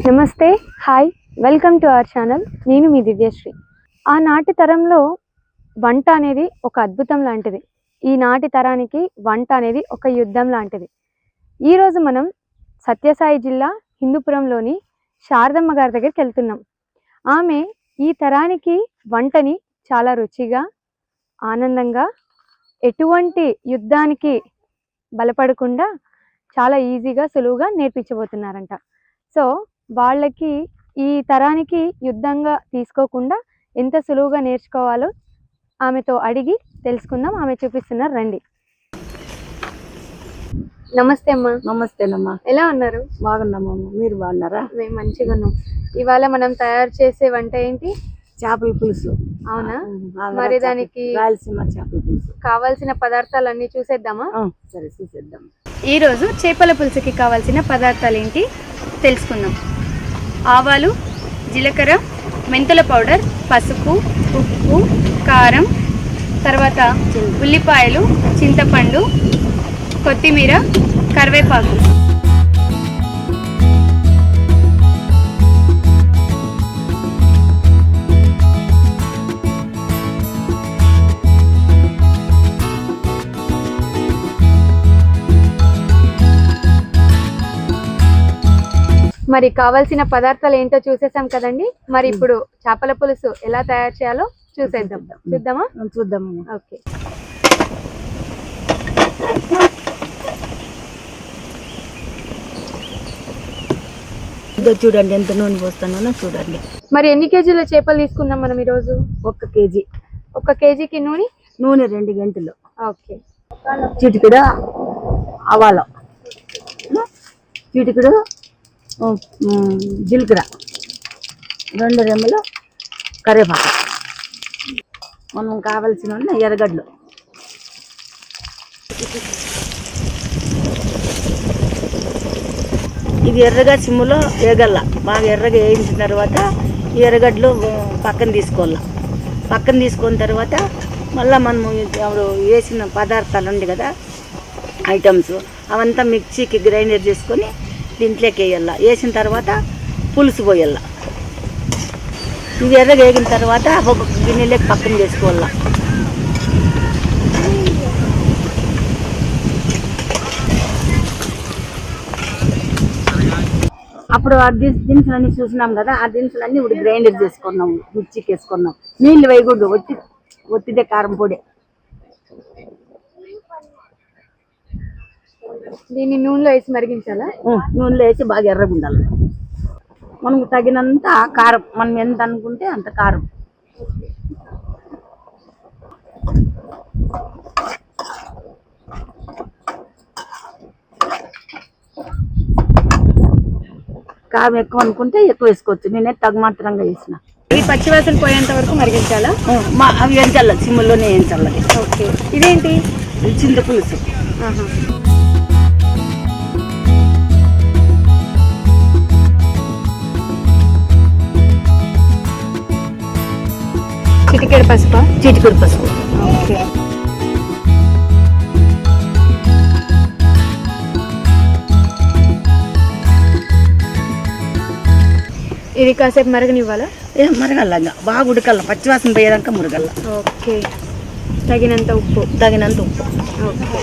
నమస్తే, hi, welcome to our channel. నేను మీ దివ్యశ్రీ. ఆనాటి తరంలో వంట అనేది ఒక అద్భుతం లాంటిది. ఈనాటి తరానికి వంట అనేది ఒక యుద్ధం లాంటిది. ఈరోజు మనం సత్యసాయి జిల్లా హిందూపురంలోని శారదమ్మ గారి దగ్గరికి వెళ్తున్నాం. ఆమె ఈ తరానికి వంటని చాలా రుచిగా, ఆనందంగా, ఎటువంటి యుద్ధానికి బలపడకుండా చాలా ఈజీగా, సులువుగా నేర్పించబోతున్నారంట. సో వాళ్ళకి ఈ తరానికి యుద్ధంగా తీసుకోకుండా ఎంత సులువుగా నేర్చుకోవాలో ఆమెతో అడిగి తెలుసుకుందాం. ఆమె చూపిస్తున్నారు, రండి. నమస్తే అమ్మా. నమస్తేనమ్మా. ఎలా ఉన్నారు? బాగున్నామమ్మా, మీరు బాగున్నారా? మేము మంచిగా ఉన్నాం. ఇవాళ మనం తయారు చేసే వంట ఏంటి? చేపల పులుసు. అవునా? మరి దానికి రాయలసీమ చేపల పులుసు కావాల్సిన పదార్థాలు అన్ని చూసేద్దామా? సరే, చూసేద్దాం. ఈరోజు చేపల పులుసుకి కావాల్సిన పదార్థాలు ఏంటి తెలుసుకుందాం. ఆవాలు, జీలకర్ర, మెంతుల పౌడర్, పసుపు, ఉప్పు, కారం, తర్వాత ఉల్లిపాయలు, చింతపండు, కొత్తిమీర, కరివేపాకు. మరి కావాల్సిన పదార్థాలు ఏంటో చూసేసాం కదండి. మరి ఇప్పుడు చేపల పులుసు ఎలా తయారు చేయాలో చూద్దామా? చూద్దాము. ఓకే. చూడండి ఎంత నూనె పోస్తానో చూడండి. మరి ఎన్ని కేజీల చేపలు తీసుకుందాం మనం ఈరోజు? 1 కేజీ. 1 కేజీకి నూనె 2 గంటలు. ఓకే. చిటికెడు ఆవాలు, చిటికెడు జీలకర్ర, 2 రెమ్మలు కరివేపాకు, మనం కావాల్సిన ఎర్రగడ్డలు, ఇది ఎర్రగా సిమ్ములో వేగల్లా. బాగా ఎర్రగా వేయించిన తర్వాత ఈ ఎర్రగడ్డలు పక్కన తీసుకోవాలి. పక్కన తీసుకున్న తర్వాత మళ్ళీ మనము వేసిన పదార్థాలు ఉంది కదా, ఐటమ్స్ అవంతా మిక్సీకి గ్రైండర్ చేసుకొని దీంట్లోకి వేయాల. వేసిన తర్వాత పులుసు పోయాల. ఇది ఎర్రగా వేగిన తర్వాత ఒక గిన్నెలోకి పక్కన చేసుకోవాల. అప్పుడు ఆ దినుసులన్నీ చూసినాం కదా, ఆ దినుసులన్నీ ఇప్పుడు గ్రైండర్ చేసుకున్నాం, మిర్చికి వేసుకున్నాం. నీళ్ళు వేయకూడదు, ఒత్తిదే కారం పొడి. దీన్ని నూనెలో వేసి మరిగించాలా? నూనెలో వేసి బాగా ఎర్రగా ఉండాలి. మనకు తగినంత కారం, మనం ఎంత అనుకుంటే అంత కారం. కారం ఎక్కువ అనుకుంటే ఎక్కువ వేసుకోవచ్చు. నేనే తగుమాత్రంగా వేసిన. ఇది పచ్చివాసన పోయేంత వరకు మరిగించాలా? అవి వేయించాల, సిమ్ముల్లోనే వేయించాలి. ఓకే. ఇదేంటి? చింతపులుసు. చిటికెడు పసుపు. చిటికెడు పసుపు. ఓకే. ఇది కాసేపు మరగనివ్వాలా? మరగల్ల, బాగా ఉడకల్ల, పచ్చివాసన పోయేదాకా మురగల్ల. ఓకే. తగినంత ఉప్పు. ఓకే.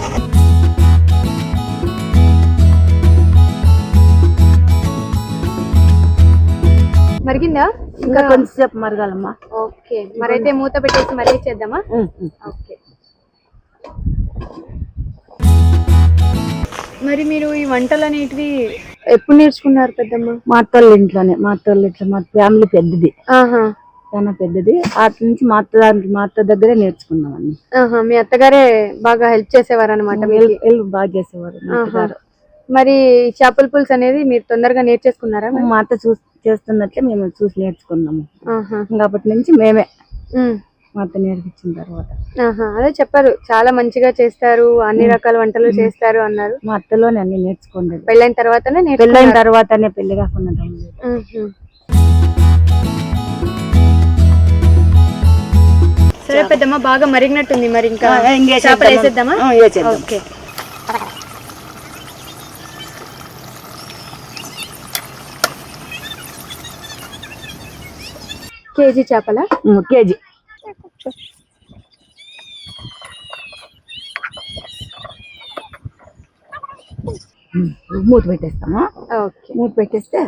మరిగిందా? ఇంకా కొంచెంసేపు మరగాలమ్మా. ఓకే. మరైతే మూత పెట్టేసి మరిగించేద్దామా? ఓకే. మరి మీరు ఈ వంటలు అనేటివి ఎప్పుడు నేర్చుకున్నారు పెద్దమ్మ? మా అత్తోళ్ళ ఇంట్లోనే. మా ఫ్యామిలీ పెద్దది, చాలా పెద్దది. అటు నుంచి మా అత్త దగ్గరే నేర్చుకున్నాం అన్ని. మీ అత్తగారే బాగా హెల్ప్ చేసేవారు అనమాట? హెల్ప్ బాగా చేసేవారు. మరి చేపల పులుసు అనేది మీరు తొందరగా నేర్చేసుకున్నారా? మా అత్త చేస్తున్నట్లే మేము చూసి నేర్చుకున్నాము. అప్పటి నుంచి మేమే మా అత్త నేర్పించిన తర్వాత. అదే చెప్పారు, చాలా మంచిగా చేస్తారు, అన్ని రకాల వంటలు చేస్తారు అన్నారు. మా అత్తలోనే అన్ని నేర్చుకోండి. పెళ్ళైన తర్వాతనే పెళ్లి కాకుండా. సరే పెద్దమ్మ, బాగా మరిగినట్టుంది. మరి ఇంకా చేపలు వేసేద్దామా? ఓకే. కేజీ చేపల కేజీ. మూత పెట్టేస్తాము. ఓకే. మూత పెట్టేస్తే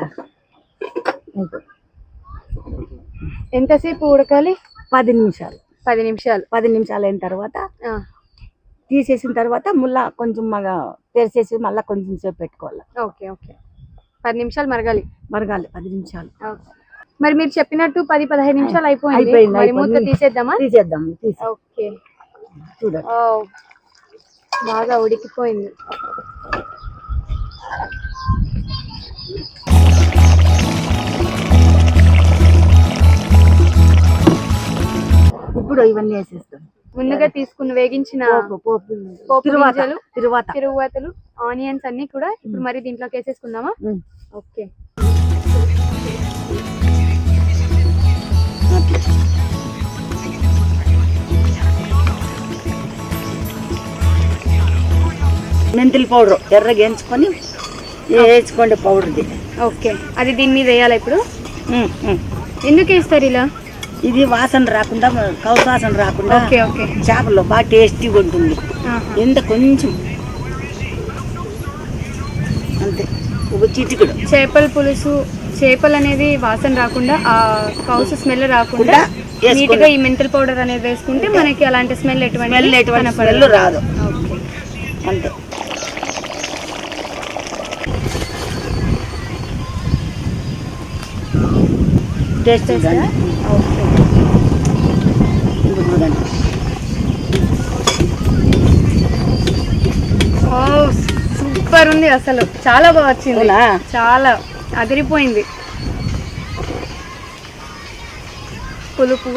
ఎంతసేపు ఉడకాలి? 10 నిమిషాలు. 10 నిమిషాలు. 10 నిమిషాలు అయిన తర్వాత ఆ, తీసేసిన తర్వాత మళ్ళా కొంచెం తెరిచేసి మళ్ళీ కొంచెం సేపు పెట్టుకోవాలి. Okay okay. 10 నిమిషాలు మరగాలి. మరగాలి 10 నిమిషాలు. ఓకే. మరి మీరు చెప్పినట్టు 10-15 నిమిషాలు అయిపోయింది. అయిపోయింది, మరి మూత తీసేద్దామా? తీసేద్దాం. ఓకే. చూడండి. ఓ, బాగా ఉడికిపోయింది. ఇప్పుడు ఇవన్నీ వేసేస్తాం. ముందుగా తీసుకుని వేగించిన పోపు గింజలు, తిరువాతలు, ఆనియన్స్ అన్ని కూడా ఇప్పుడు మరి దీంట్లోకి వేసేసుకుందామా? ఓకే. మెంతుల పౌడర్ ఎర్రగా ఎంచుకొని వేసుకోండి పౌడర్ది. ఓకే. అది దీని మీద వేయాలి ఇప్పుడు. ఎందుకు వేస్తారు ఇలా? ఇది వాసన రాకుండా, కౌసు వాసన రాకుండా. Okay okay. చేపల్లో బాగా టేస్టీగా ఉంటుంది. ఎంత కొంచెం అంతే, ఒక చిటికెడు. చేపల పులుసు, చేపలు అనేది వాసన రాకుండా, ఆ కౌసు స్మెల్ రాకుండా నీట్ గా ఈ మెంతుల పౌడర్ అనేది వేసుకుంటే మనకి అలాంటి స్మెల్ ఎటువంటి స్మెల్ రాదు. ఓకే. అంతే. టేస్ట్ చూడండి. ఓకే. చూడండి. ఓ, సూపర్ ఉంది అసలు. చాలా బాగా వచ్చింది. అవునా? చాలా అదిరిపోయింది. పులుపు,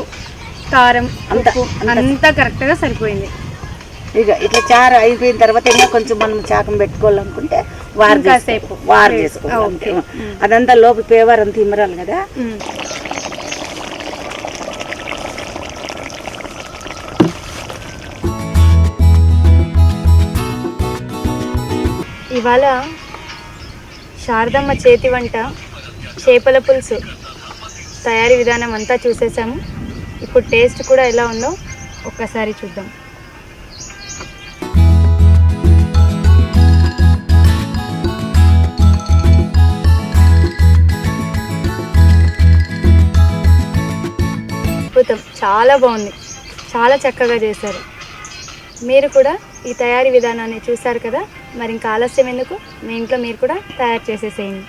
కారం, ఉప్పు అంతా కరెక్ట్ గా సరిపోయింది. ఇక ఇట్లా చారు అయిపోయిన తర్వాత ఇంకా కొంచెం మనం చాకం పెట్టుకోవాలనుకుంటే కాసేపు వారు చేసుకోవాలి. అదంతా లోపల పేవర్ అంతా ఇమ్మరాలి కదా. ఇవాళ శారదమ్మ చేతి వంట చేపల పులుసు తయారీ విధానం అంతా చూసేసాము. ఇప్పుడు టేస్ట్ కూడా ఎలా ఉందో ఒక్కసారి చూద్దాం. అద్భుతం, చాలా బాగుంది. చాలా చక్కగా చేశారు. మీరు కూడా ఈ తయారీ విధానాన్ని చూశారు కదా, మరి ఇంకా ఆలస్యం ఎందుకు? మీ ఇంట్లో మీరు కూడా తయారు చేసేసేయండి.